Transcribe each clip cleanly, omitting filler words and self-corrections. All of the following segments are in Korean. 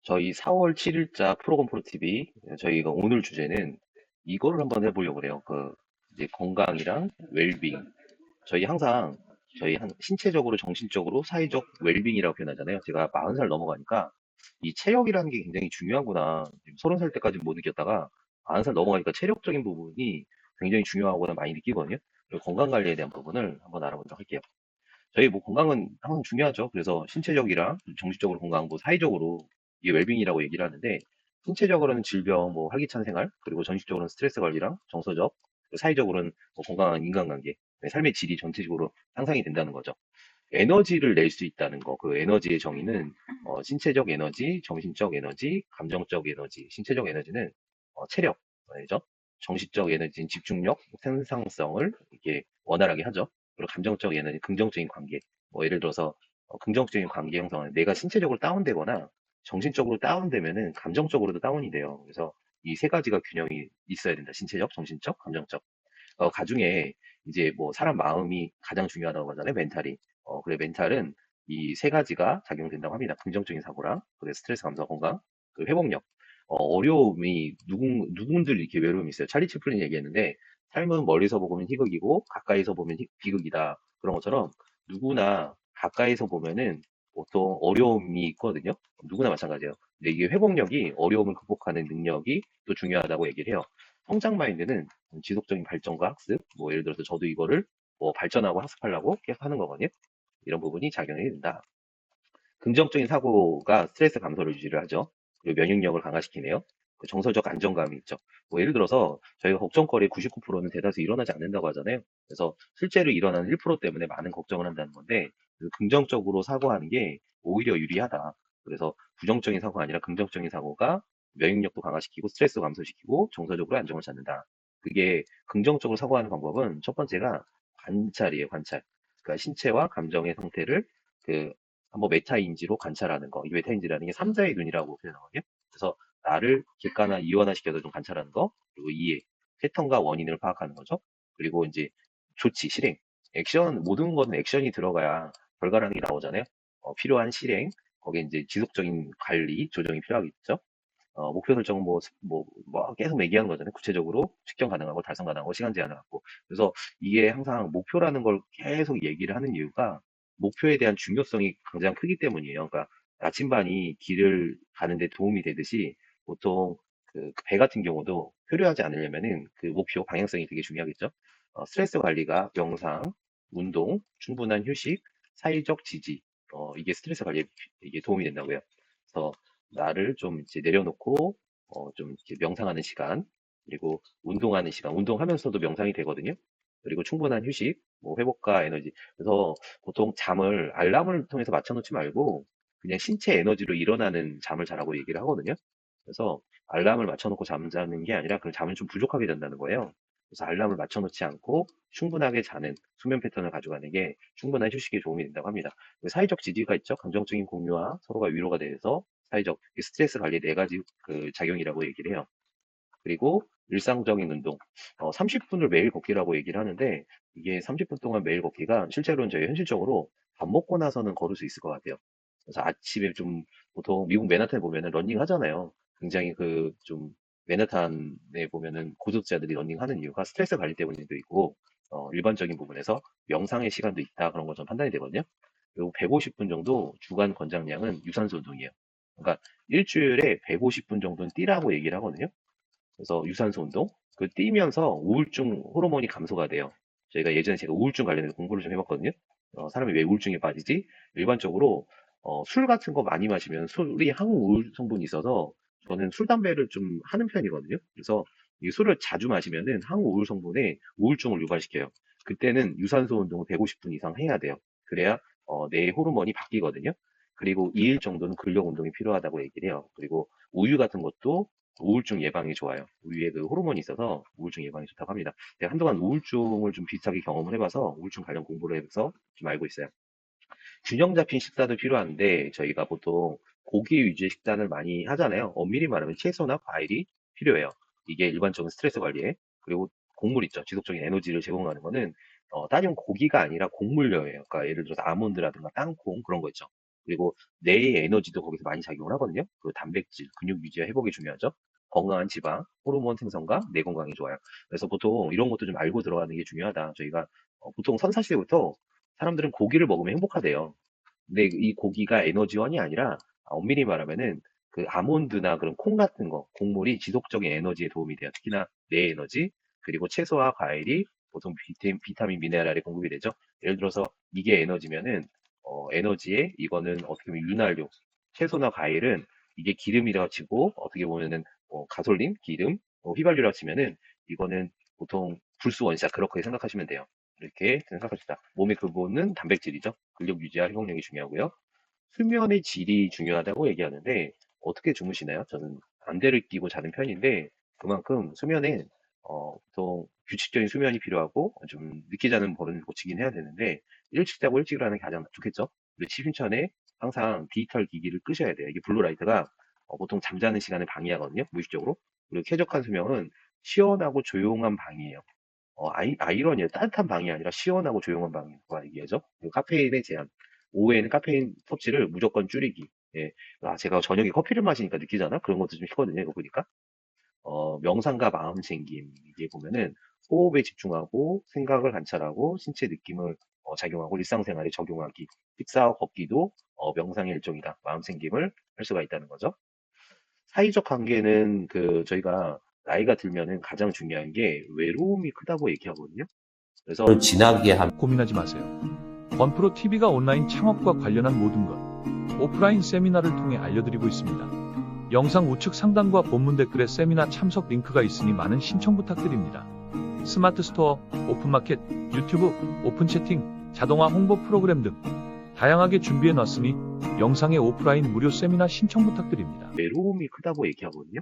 저희 4월 7일자 프로건프로 TV, 저희가 오늘 주제는 이거를 한번 해보려고 그래요. 이제 건강이랑 웰빙. 저희 한 신체적으로, 정신적으로, 사회적 웰빙이라고 표현하잖아요. 제가 40살 넘어가니까 이 체력이라는 게 굉장히 중요하구나. 30살 때까지 못 느꼈다가 40살 넘어가니까 체력적인 부분이 굉장히 중요하구나 많이 느끼거든요. 그리고 건강 관리에 대한 부분을 한번 알아보도록 할게요. 저희 뭐 건강은 항상 중요하죠. 그래서 신체적이랑 정신적으로 건강, 뭐 사회적으로 이게 웰빙이라고 얘기를 하는데, 신체적으로는 질병, 뭐 활기찬 생활, 그리고 정신적으로는 스트레스 관리랑 정서적, 그리고 사회적으로는 뭐 건강한 인간관계, 네, 삶의 질이 전체적으로 향상이 된다는 거죠. 에너지를 낼 수 있다는 거, 그 에너지의 정의는 신체적 에너지, 정신적 에너지, 감정적 에너지. 신체적 에너지는 체력, 죠 정신적 에너지는 집중력, 생산성을 이렇게 원활하게 하죠. 그리고 감정적 에너지, 긍정적인 관계. 뭐 예를 들어서 긍정적인 관계 형성은 내가 신체적으로 다운되거나 정신적으로 다운되면은 감정적으로도 다운이 돼요. 그래서 이 세 가지가 균형이 있어야 된다. 신체적, 정신적, 감정적. 가중에 이제 뭐 사람 마음이 가장 중요하다고 하잖아요. 멘탈이. 그래 멘탈은 이 세 가지가 작용된다고 합니다. 긍정적인 사고랑, 그래 스트레스 감소 건강, 그 회복력. 어려움이 누군들 이렇게 외로움이 있어요. 찰리 채플린이 얘기했는데 삶은 멀리서 보면 희극이고 가까이서 보면 비극이다. 그런 것처럼 누구나 가까이서 보면은 보통 어려움이 있거든요. 누구나 마찬가지예요. 근데 이게 회복력이 어려움을 극복하는 능력이 또 중요하다고 얘기를 해요. 성장 마인드는 지속적인 발전과 학습, 뭐 예를 들어서 저도 이거를 뭐 발전하고 학습하려고 계속 하는 거거든요. 이런 부분이 작용이 된다. 긍정적인 사고가 스트레스 감소를 유지를 하죠. 그리고 면역력을 강화시키네요. 그 정서적 안정감이 있죠. 뭐 예를 들어서 저희가 걱정거리 99%는 대다수 일어나지 않는다고 하잖아요. 그래서 실제로 일어나는 1% 때문에 많은 걱정을 한다는 건데, 그 긍정적으로 사고하는 게 오히려 유리하다. 그래서 부정적인 사고가 아니라 긍정적인 사고가 면역력도 강화시키고 스트레스 감소시키고 정서적으로 안정을 찾는다. 그게 긍정적으로 사고하는 방법은 첫 번째가 관찰이에요, 관찰. 그러니까 신체와 감정의 상태를 그 한번 메타인지로 관찰하는 거. 이 메타인지라는 게 삼자의 눈이라고 표현하거든요. 그래서 나를 객관화, 이원화시켜서 좀 관찰하는 거. 그리고 이해, 패턴과 원인을 파악하는 거죠. 그리고 이제 조치, 실행. 액션, 모든 거는 액션이 들어가야 결과라는 게 나오잖아요. 필요한 실행, 거기에 이제 지속적인 관리, 조정이 필요하겠죠. 목표 설정은 뭐 계속 얘기하는 거잖아요. 구체적으로 측정 가능하고 달성 가능하고 시간 제한을 갖고. 그래서 이게 항상 목표라는 걸 계속 얘기를 하는 이유가 목표에 대한 중요성이 가장 크기 때문이에요. 그러니까 나침반이 길을 가는데 도움이 되듯이 보통 배 같은 경우도 표류하지 않으려면은 그 목표 방향성이 되게 중요하겠죠. 스트레스 관리가 명상, 운동, 충분한 휴식, 사회적 지지, 이게 스트레스 관리에 이게 도움이 된다고요. 그래서 나를 좀 이제 내려놓고 좀 이렇게 명상하는 시간, 그리고 운동하는 시간, 운동하면서도 명상이 되거든요. 그리고 충분한 휴식, 뭐 회복과 에너지. 그래서 보통 잠을 알람을 통해서 맞춰놓지 말고 그냥 신체 에너지로 일어나는 잠을 자라고 얘기를 하거든요. 그래서 알람을 맞춰놓고 잠자는 게 아니라 그 잠은 좀 부족하게 된다는 거예요. 그래서 알람을 맞춰놓지 않고 충분하게 자는 수면 패턴을 가져가는 게 충분한 휴식에 도움이 된다고 합니다. 사회적 지지가 있죠. 감정적인 공유와 서로가 위로가 돼서 사회적 스트레스 관리 네 가지 그 작용이라고 얘기를 해요. 그리고 일상적인 운동, 30분을 매일 걷기라고 얘기를 하는데 이게 30분 동안 매일 걷기가 실제로는 저희 현실적으로 밥 먹고 나서는 걸을 수 있을 것 같아요. 그래서 아침에 좀 보통 미국 맨하탄에 보면은 러닝 하잖아요. 굉장히 좀 맨하탄에 보면은 고득자들이 러닝 하는 이유가 스트레스 관리 때문에도 있고 일반적인 부분에서 명상의 시간도 있다 그런 거 좀 판단이 되거든요. 그리고 150분 정도 주간 권장량은 유산소 운동이에요. 그러니까 일주일에 150분 정도는 뛰라고 얘기를 하거든요. 그래서 유산소 운동, 뛰면서 우울증 호르몬이 감소가 돼요. 저희가 예전에 제가 우울증 관련해서 공부를 좀 해봤거든요. 사람이 왜 우울증에 빠지지? 일반적으로 술 같은 거 많이 마시면 술이 항우울 성분이 있어서 저는 술, 담배를 좀 하는 편이거든요. 그래서 이 술을 자주 마시면은 항우울 성분에 우울증을 유발시켜요. 그때는 유산소 운동을 150분 이상 해야 돼요. 그래야 뇌 호르몬이 바뀌거든요. 그리고 2일 정도는 근력 운동이 필요하다고 얘기를 해요. 그리고 우유 같은 것도 우울증 예방에 좋아요. 우유에 그 호르몬이 있어서 우울증 예방에 좋다고 합니다. 제가 한동안 우울증을 좀 비슷하게 경험을 해봐서 우울증 관련 공부를 해서 좀 알고 있어요. 균형 잡힌 식사도 필요한데 저희가 보통 고기 위주의 식단을 많이 하잖아요. 엄밀히 말하면 채소나 과일이 필요해요. 이게 일반적인 스트레스 관리에. 그리고 곡물 있죠. 지속적인 에너지를 제공하는 거는 단연 고기가 아니라 곡물류예요. 그러니까 예를 들어서 아몬드라든가 땅콩 그런 거 있죠. 그리고 뇌의 에너지도 거기서 많이 작용을 하거든요. 그 단백질, 근육 유지와 회복이 중요하죠. 건강한 지방, 호르몬 생성과 뇌 건강이 좋아요. 그래서 보통 이런 것도 좀 알고 들어가는 게 중요하다. 저희가 보통 선사시대부터 사람들은 고기를 먹으면 행복하대요. 근데 이 고기가 에너지원이 아니라 엄밀히 말하면은 그 아몬드나 그런 콩 같은 거, 곡물이 지속적인 에너지에 도움이 돼요. 특히나 뇌 에너지, 그리고 채소와 과일이 보통 비타민, 미네랄이 공급이 되죠. 예를 들어서 이게 에너지면은 에너지에 이거는 어떻게 보면 윤활유, 채소나 과일은 이게 기름이라 치고 어떻게 보면은 가솔린, 기름, 휘발유라 치면은 이거는 보통 불수 원샷 그렇게 생각하시면 돼요. 이렇게 생각합시다. 몸의 근본은 단백질이죠. 근력 유지와 회복력이 중요하고요. 수면의 질이 중요하다고 얘기하는데 어떻게 주무시나요? 저는 안대를 끼고 자는 편인데 그만큼 수면에 보통 규칙적인 수면이 필요하고 좀 늦게 자는 버릇을 고치긴 해야 되는데 일찍 자고 일찍 일어나는 게 가장 좋겠죠? 그리고 취침전에 항상 디지털 기기를 끄셔야 돼요. 이게 블루라이트가 보통 잠자는 시간을 방해하거든요. 무의식적으로. 그리고 쾌적한 수면은 시원하고 조용한 방이에요. 아이러니해요. 따뜻한 방이 아니라 시원하고 조용한 방과 얘기하죠. 그리고 카페인의 제한. 오후에는 카페인 섭취를 무조건 줄이기. 예. 제가 저녁에 커피를 마시니까 느끼잖아? 그런 것도 좀 있거든요, 이거 보니까. 명상과 마음 챙김. 이게 보면은 호흡에 집중하고 생각을 관찰하고 신체 느낌을 작용하고 일상생활에 적용하기. 식사와 걷기도 명상의 일종이다. 마음 챙김을 할 수가 있다는 거죠. 사회적 관계는 저희가 나이가 들면은 가장 중요한 게 외로움이 크다고 얘기하거든요. 그래서 지나게 하면 고민하지 마세요. 건프로 TV가 온라인 창업과 관련한 모든 것, 오프라인 세미나를 통해 알려드리고 있습니다. 영상 우측 상단과 본문 댓글에 세미나 참석 링크가 있으니 많은 신청 부탁드립니다. 스마트 스토어, 오픈마켓, 유튜브, 오픈 채팅, 자동화 홍보 프로그램 등 다양하게 준비해 놨으니 영상의 오프라인 무료 세미나 신청 부탁드립니다. 외로움이 크다고 얘기하거든요.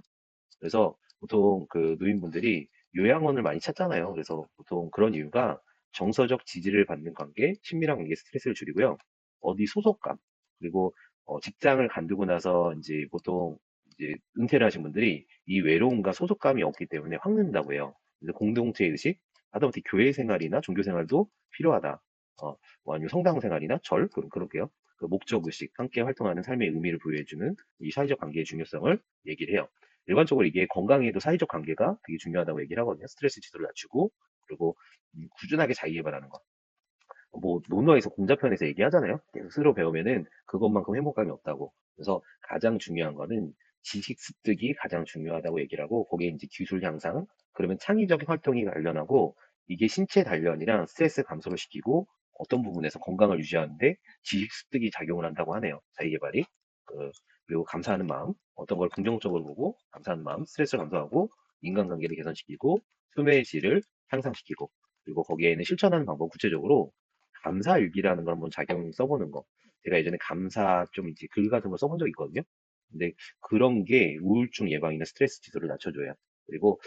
그래서 보통 그 노인분들이 요양원을 많이 찾잖아요. 그래서 보통 그런 이유가 정서적 지지를 받는 관계, 친밀한 관계 스트레스를 줄이고요. 어디 소속감, 그리고 직장을 간두고 나서 이제 보통 이제 은퇴를 하신 분들이 이 외로움과 소속감이 없기 때문에 확 는다고 해요. 그래서 공동체 의식, 하다못해 교회 생활이나 종교 생활도 필요하다. 뭐 아니면 성당 생활이나 그럴게요. 그 목적 의식, 함께 활동하는 삶의 의미를 부여해주는 이 사회적 관계의 중요성을 얘기를 해요. 일반적으로 이게 건강에도 사회적 관계가 되게 중요하다고 얘기를 하거든요. 스트레스 지수를 낮추고, 그리고 꾸준하게 자기 개발하는 거. 뭐, 논어에서 공자편에서 얘기하잖아요. 계속 스스로 배우면은 그것만큼 행복감이 없다고. 그래서 가장 중요한 거는 지식 습득이 가장 중요하다고 얘기를 하고, 거기에 이제 기술 향상, 그러면 창의적인 활동이 관련하고, 이게 신체 단련이랑 스트레스 감소를 시키고, 어떤 부분에서 건강을 유지하는데 지식 습득이 작용을 한다고 하네요. 자기 개발이. 그, 그리고 감사하는 마음, 어떤 걸 긍정적으로 보고, 감사하는 마음, 스트레스를 감소하고, 인간관계를 개선시키고, 수면의 질을 향상시키고, 그리고 거기에는 실천하는 방법 구체적으로 감사일기라는 걸 한번 자경 써보는 거. 제가 예전에 감사 좀 이제 글 같은 걸 써본 적 있거든요. 근데 그런 게 우울증 예방이나 스트레스 지수를 낮춰줘요. 그리고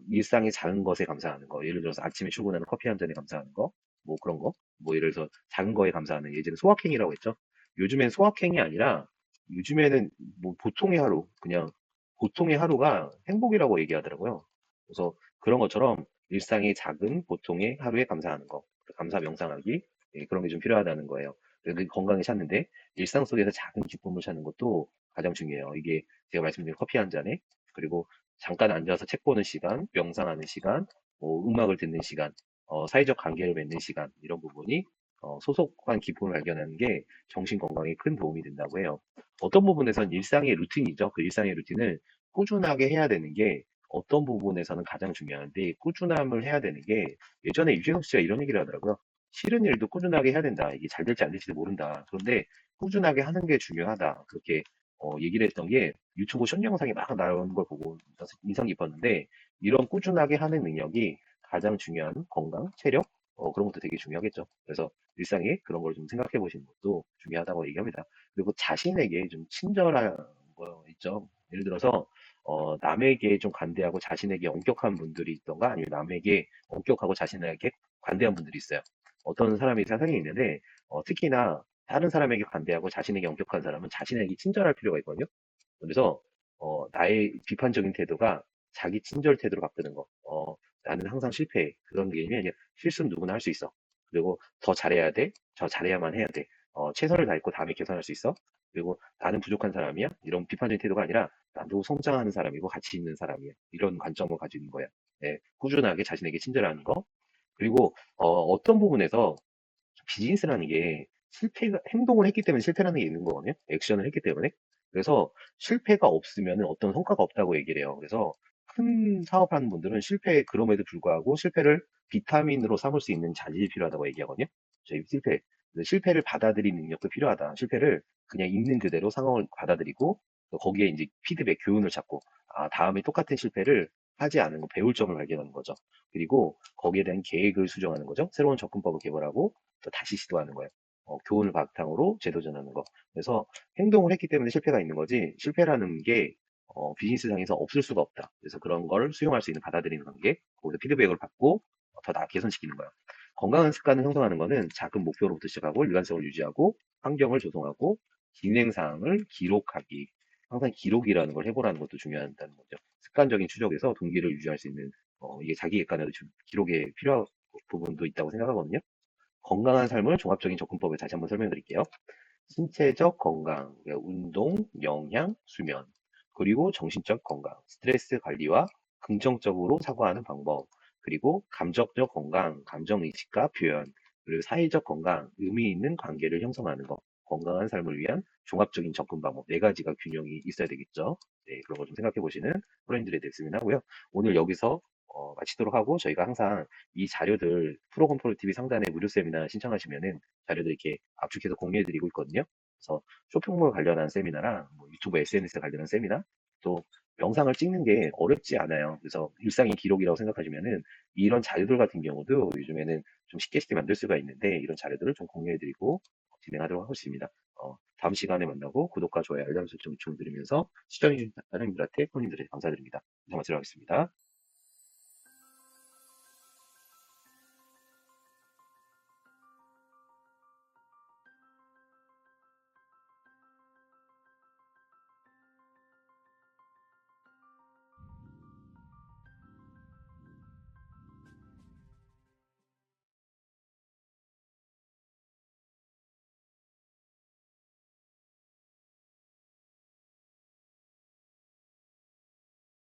일상의 작은 것에 감사하는 거. 예를 들어서 아침에 출근하는 커피 한 잔에 감사하는 거. 뭐 그런 거. 뭐 예를 들어서 작은 거에 감사하는 예전에 소확행이라고 했죠. 요즘엔 소확행이 아니라 요즘에는 뭐 보통의 하루, 그냥 보통의 하루가 행복이라고 얘기하더라고요. 그래서 그런 것처럼 일상의 작은 보통의 하루에 감사하는 거. 감사 명상하기 그런 게 좀 필요하다는 거예요. 그래서 건강을 찾는데 일상 속에서 작은 기쁨을 찾는 것도 가장 중요해요. 이게 제가 말씀드린 커피 한 잔에 그리고 잠깐 앉아서 책 보는 시간, 명상하는 시간, 뭐 음악을 듣는 시간, 사회적 관계를 맺는 시간 이런 부분이 소속한 기쁨을 발견하는 게 정신 건강에 큰 도움이 된다고 해요. 어떤 부분에서는 일상의 루틴이죠. 그 일상의 루틴을 꾸준하게 해야 되는 게 어떤 부분에서는 가장 중요한데 꾸준함을 해야 되는 게 예전에 유재석 씨가 이런 얘기를 하더라고요. 싫은 일도 꾸준하게 해야 된다. 이게 잘 될지 안 될지도 모른다. 그런데 꾸준하게 하는 게 중요하다. 그렇게 얘기를 했던 게 유튜브 숏 영상이 막 나오는 걸 보고 인상 깊었는데 이런 꾸준하게 하는 능력이 가장 중요한 건강, 체력 그런 것도 되게 중요하겠죠. 그래서 일상에 그런 걸 좀 생각해 보시는 것도 중요하다고 얘기합니다. 그리고 자신에게 좀 친절한 거 있죠. 예를 들어서 남에게 좀 관대하고 자신에게 엄격한 분들이 있던가 아니면 남에게 엄격하고 자신에게 관대한 분들이 있어요. 어떤 사람이 세상에 있는데 특히나 다른 사람에게 관대하고 자신에게 엄격한 사람은 자신에게 친절할 필요가 있거든요. 그래서 나의 비판적인 태도가 자기 친절 태도로 바꾸는 거. 나는 항상 실패해. 그런 게 아니라 실수는 누구나 할 수 있어. 그리고 더 잘해야 돼. 더 잘해야만 해야 돼. 최선을 다했고 다음에 개선할 수 있어. 그리고 나는 부족한 사람이야. 이런 비판적인 태도가 아니라 나도 성장하는 사람이고 가치 있는 사람이야. 이런 관점을 가지고 있는 거야. 네, 꾸준하게 자신에게 친절하는 거. 그리고 어떤 부분에서 비즈니스라는 게 행동을 했기 때문에 실패라는 게 있는 거거든요. 액션을 했기 때문에. 그래서 실패가 없으면 어떤 성과가 없다고 얘기를 해요. 그래서 큰 사업하는 분들은 그럼에도 불구하고 실패를 비타민으로 삼을 수 있는 자질이 필요하다고 얘기하거든요. 저희 그래서 실패를 받아들이는 능력도 필요하다. 실패를 그냥 있는 그대로 상황을 받아들이고 또 거기에 이제 피드백, 교훈을 찾고 다음에 똑같은 실패를 하지 않은 거, 배울 점을 발견하는 거죠. 그리고 거기에 대한 계획을 수정하는 거죠. 새로운 접근법을 개발하고 또 다시 시도하는 거예요. 교훈을 바탕으로 재도전하는 거. 그래서 행동을 했기 때문에 실패가 있는 거지, 실패라는 게 비즈니스상에서 없을 수가 없다. 그래서 그런 걸 수용할 수 있는 받아들이는 관계, 거기서 피드백을 받고 더 나아 개선시키는 거예요. 건강한 습관을 형성하는 거는 작은 목표로부터 시작하고 일관성을 유지하고 환경을 조성하고 진행 사항을 기록하기. 항상 기록이라는 걸 해보라는 것도 중요하다는 거죠. 습관적인 추적에서 동기를 유지할 수 있는 이게 자기 객관화도 기록에 필요한 부분도 있다고 생각하거든요. 건강한 삶을 종합적인 접근법을 다시 한번 설명드릴게요. 신체적 건강, 그러니까 운동, 영양, 수면, 그리고 정신적 건강, 스트레스 관리와 긍정적으로 사고하는 방법, 그리고 감정적 건강, 감정의식과 표현, 그리고 사회적 건강, 의미 있는 관계를 형성하는 것, 건강한 삶을 위한 종합적인 접근 방법, 네 가지가 균형이 있어야 되겠죠. 네, 그런 거 좀 생각해 보시는 프로님들에 대해 세미나고요. 오늘 여기서 마치도록 하고 저희가 항상 이 자료들 프로건프로 TV 상단에 무료 세미나 신청하시면은 자료들 이렇게 압축해서 공유해드리고 있거든요. 그래서 쇼핑몰 관련한 세미나랑 뭐 유튜브 SNS 관련한 세미나 또 영상을 찍는 게 어렵지 않아요. 그래서 일상의 기록이라고 생각하시면은 이런 자료들 같은 경우도 요즘에는 좀 쉽게 만들 수가 있는데 이런 자료들을 좀 공유해드리고 진행하도록 하겠습니다. 다음 시간에 만나고 구독과 좋아요, 알람 설정 요청 드리면서 시청해주신 사장님들한테 손님들에 감사드립니다. 이상 마치도록 하겠습니다.